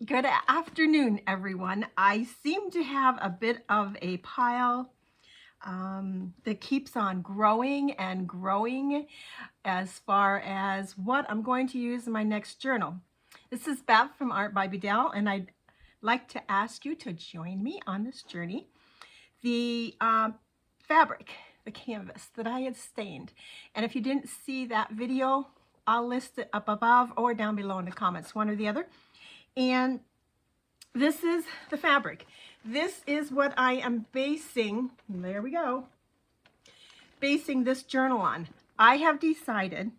Good afternoon, everyone. I seem to have a bit of a pile that keeps on growing and growing as far as what I'm going to use in my next journal. This is Beth from Art by Bedell, and I'd like to ask you to join me on this journey. The fabric, the canvas that I had stained, and if you didn't see that video, I'll list it up above or down below in the comments, one or the other. And this is the fabric. This is what I am basing, there we go, basing this journal on. I have decided,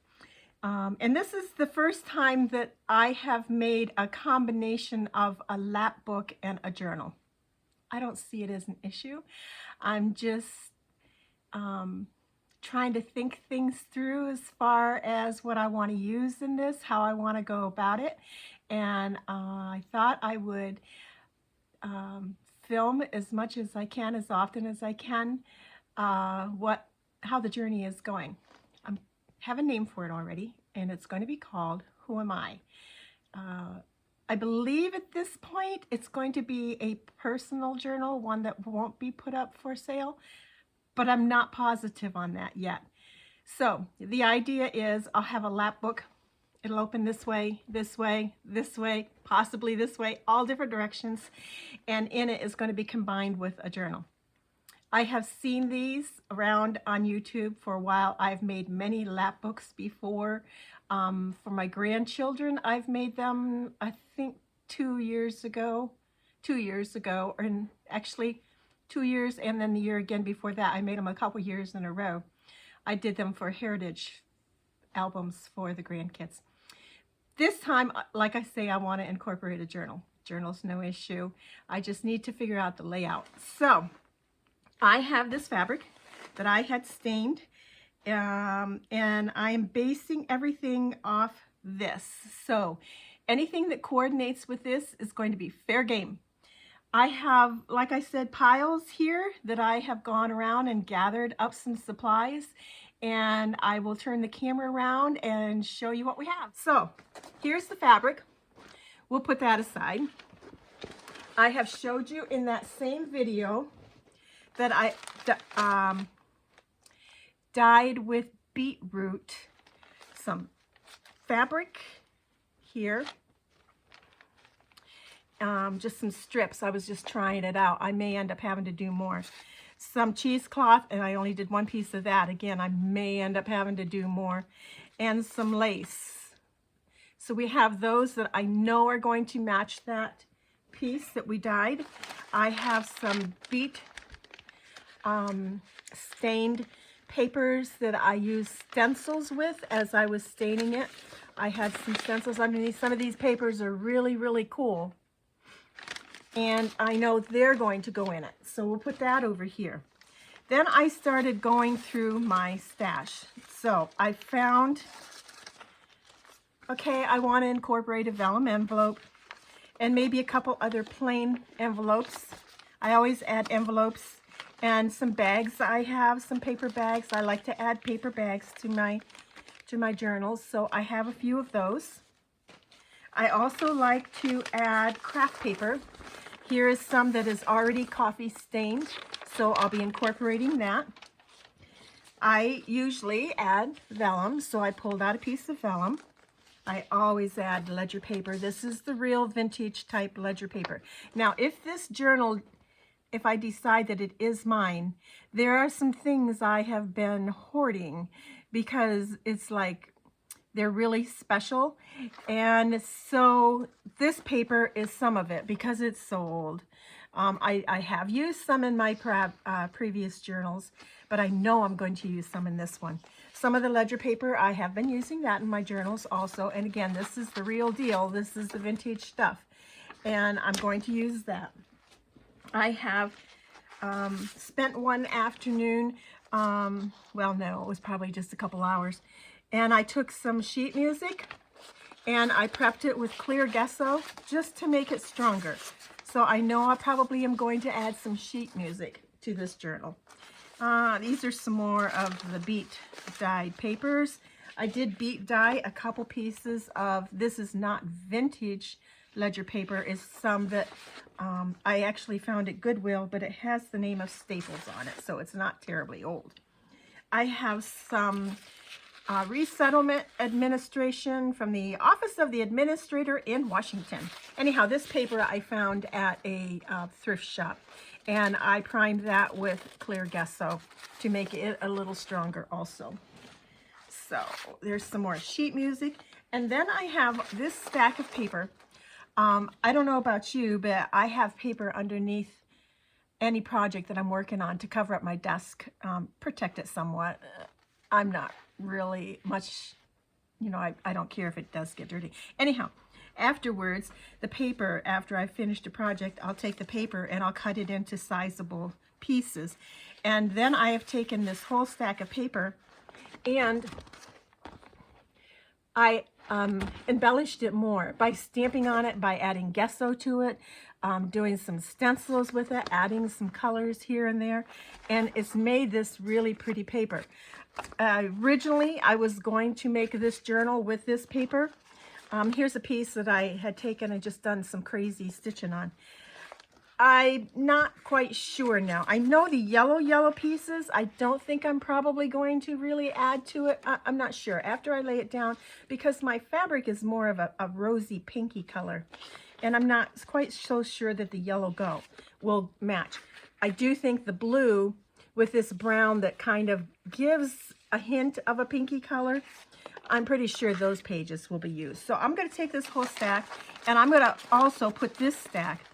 and this is the first time that I have made a combination of a lap book and a journal. I don't see it as an issue. I'm just trying to think things through as far as what I want to use in this, how I want to go about it. And I thought I would film as much as I can, as often as I can, how the journey is going. I have a name for it already, and it's going to be called Who Am I? I believe at this point it's going to be a personal journal, one that won't be put up for sale, but I'm not positive on that yet. So the idea is I'll have a lap book. It'll open this way, this way, this way, possibly this way, all different directions. And in it is going to be combined with a journal. I have seen these around on YouTube for a while. I've made many lap books before. For my grandchildren, I've made them, I think 2 years ago, and actually 2 years, and then the year again before that. I made them a couple years in a row. I did them for heritage albums for the grandkids. This time, like I say, I want to incorporate a journal. Journal's no issue. I just need to figure out the layout. So I have this fabric that I had stained, and I am basing everything off this. So anything that coordinates with this is going to be fair game. I have, like I said, piles here that I have gone around and gathered up some supplies, and I will turn the camera around and show you what we have. So here's the fabric. We'll put that aside. I have showed you in that same video that I dyed with beetroot some fabric here. Just some strips. I was just trying it out. I may end up having to do more. Some cheesecloth, and I only did one piece of that. Again, I may end up having to do more. And some lace. So we have those that I know are going to match that piece that we dyed. I have some beet stained papers that I used stencils with as I was staining it. I had some stencils underneath. Some of these papers are really, really cool. And I know they're going to go in it. So we'll put that over here. Then I started going through my stash. So I found, okay, I want to incorporate a vellum envelope and maybe a couple other plain envelopes. I always add envelopes and some bags. I have some paper bags. I like to add paper bags to my journals. So I have a few of those. I also like to add craft paper. Here is some that is already coffee stained, so I'll be incorporating that. I usually add vellum, so I pulled out a piece of vellum. I always add ledger paper. This is the real vintage type ledger paper. Now, if this journal, if I decide that it is mine, there are some things I have been hoarding because it's like, they're really special, and so this paper is some of it because it's so old. I have used some in my previous journals, but I know I'm going to use some in this one. Some of the ledger paper, I have been using that in my journals also, and again, this is the real deal. This is the vintage stuff, and I'm going to use that. I have spent one afternoon, well, no, it was probably just a couple hours, and I took some sheet music and I prepped it with clear gesso just to make it stronger. So I know I probably am going to add some sheet music to this journal. These are some more of the beet dyed papers. I did beet dye a couple pieces of, this is not vintage ledger paper is some that I actually found at Goodwill, but it has the name of Staples on it, so it's not terribly old. I have some resettlement administration from the Office of the Administrator in Washington. Anyhow, this paper I found at a thrift shop, and I primed that with clear gesso to make it a little stronger also. So there's some more sheet music, and then I have this stack of paper. I don't know about you, but I have paper underneath any project that I'm working on to cover up my desk, protect it somewhat. I'm not really much, you know, I don't care if it does get dirty. Anyhow, afterwards, the paper, after I finished a project, I'll take the paper and I'll cut it into sizable pieces. And then I have taken this whole stack of paper and I embellished it more by stamping on it, by adding gesso to it, doing some stencils with it, adding some colors here and there, and it's made this really pretty paper. Originally, I was going to make this journal with this paper. Here's a piece that I had taken and just done some crazy stitching on. I'm not quite sure now. I know the yellow pieces, I don't think I'm probably going to really add to it. I'm not sure after I lay it down, because my fabric is more of a rosy pinky color, and I'm not quite so sure that the yellow will match. I do think the blue with this brown that kind of gives a hint of a pinky color, I'm pretty sure those pages will be used. So I'm going to take this whole stack, and I'm going to also put this stack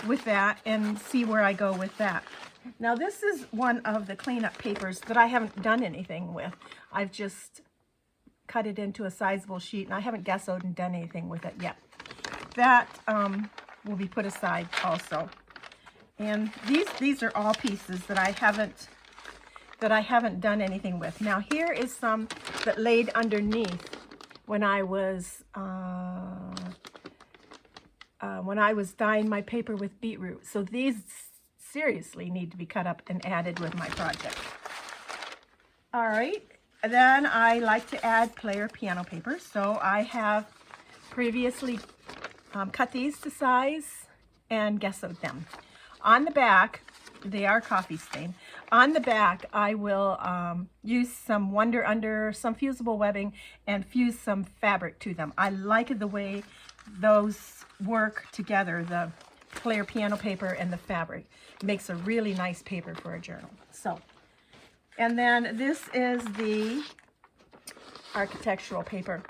with that and see where I go with that. Now this is one of the cleanup papers that I haven't done anything with. I've just cut it into a sizable sheet, and I haven't gessoed and done anything with it yet. That will be put aside also. And these are all pieces that I haven't done anything with. Now here is some that laid underneath when I was dyeing my paper with beetroot. So these seriously need to be cut up and added with my project. All right, then I like to add player piano paper. So I have previously cut these to size and gessoed them. On the back, they are coffee stained. On the back, I will use some Wonder Under, some fusible webbing, and fuse some fabric to them. I like the way those work together, the clear piano paper and the fabric. It makes a really nice paper for a journal. So, and then this is the architectural paper.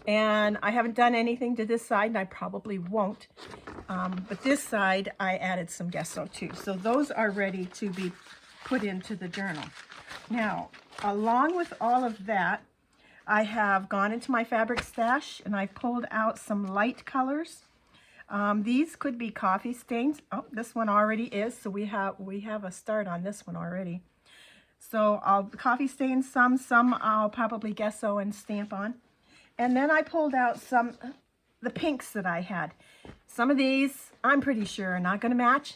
And I haven't done anything to this side, and I probably won't. But this side, I added some gesso too. So those are ready to be put into the journal. Now, along with all of that, I have gone into my fabric stash and I've pulled out some light colors. These could be coffee stains. Oh, this one already is, so we have a start on this one already. So I'll coffee stain some I'll probably gesso and stamp on. And then I pulled out the pinks that I had. Some of these I'm pretty sure are not going to match,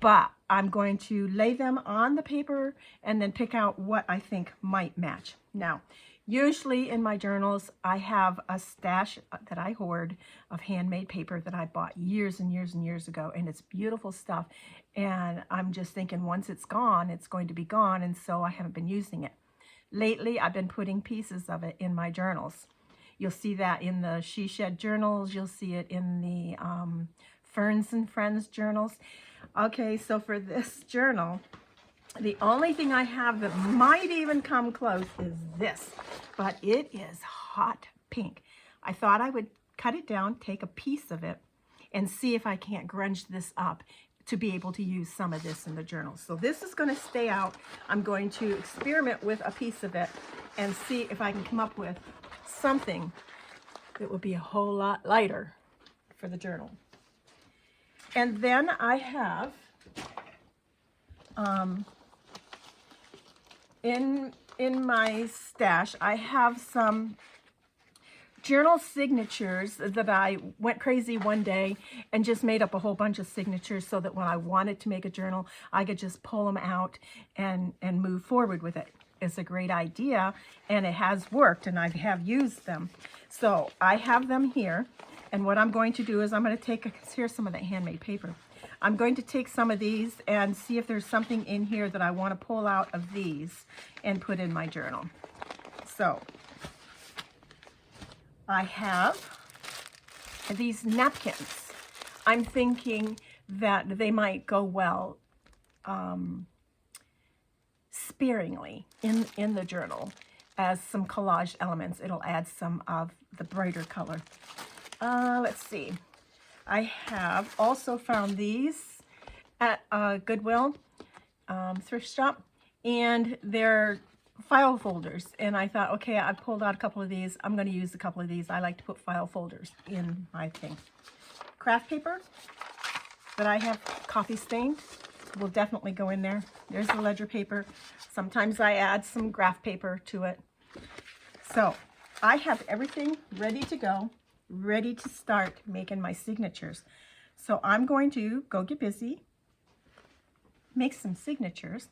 but I'm going to lay them on the paper and then pick out what I think might match. Now, usually in my journals, I have a stash that I hoard of handmade paper that I bought years and years and years ago, and it's beautiful stuff. And I'm just thinking once it's gone, it's going to be gone, and so I haven't been using it. Lately, I've been putting pieces of it in my journals. You'll see that in the She Shed journals. You'll see it in the Ferns and Friends journals. Okay, so for this journal, the only thing I have that might even come close is this, but it is hot pink. I thought I would cut it down, take a piece of it, and see if I can't grunge this up to be able to use some of this in the journal. So this is going to stay out. I'm going to experiment with a piece of it and see if I can come up with something that will be a whole lot lighter for the journal. And then I have in my stash, I have some journal signatures that I went crazy one day and just made up a whole bunch of signatures so that when I wanted to make a journal, I could just pull them out and move forward with it. It's a great idea, and it has worked, and I have used them. So I have them here. And what I'm going to do is I'm going to take, here's some of the handmade paper. I'm going to take some of these and see if there's something in here that I want to pull out of these and put in my journal. So I have these napkins. I'm thinking that they might go well sparingly in the journal as some collage elements. It'll add some of the brighter color. Let's see. I have also found these at Goodwill thrift shop, and they're file folders. And I thought, okay, I pulled out a couple of these. I'm going to use a couple of these. I like to put file folders in my thing. Craft paper that I have coffee stained will definitely go in there. There's the ledger paper. Sometimes I add some graph paper to it. So I have everything ready to go, ready to start making my signatures. So I'm going to go get busy, make some signatures.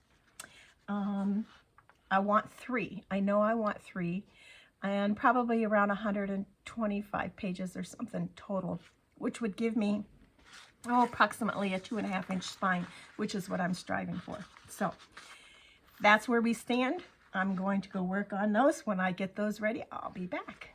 I want 3. I know I want 3, and probably around 125 pages or something total, which would give me approximately a 2.5-inch spine, which is what I'm striving for. So that's where we stand. I'm going to go work on those. When I get those ready, I'll be back.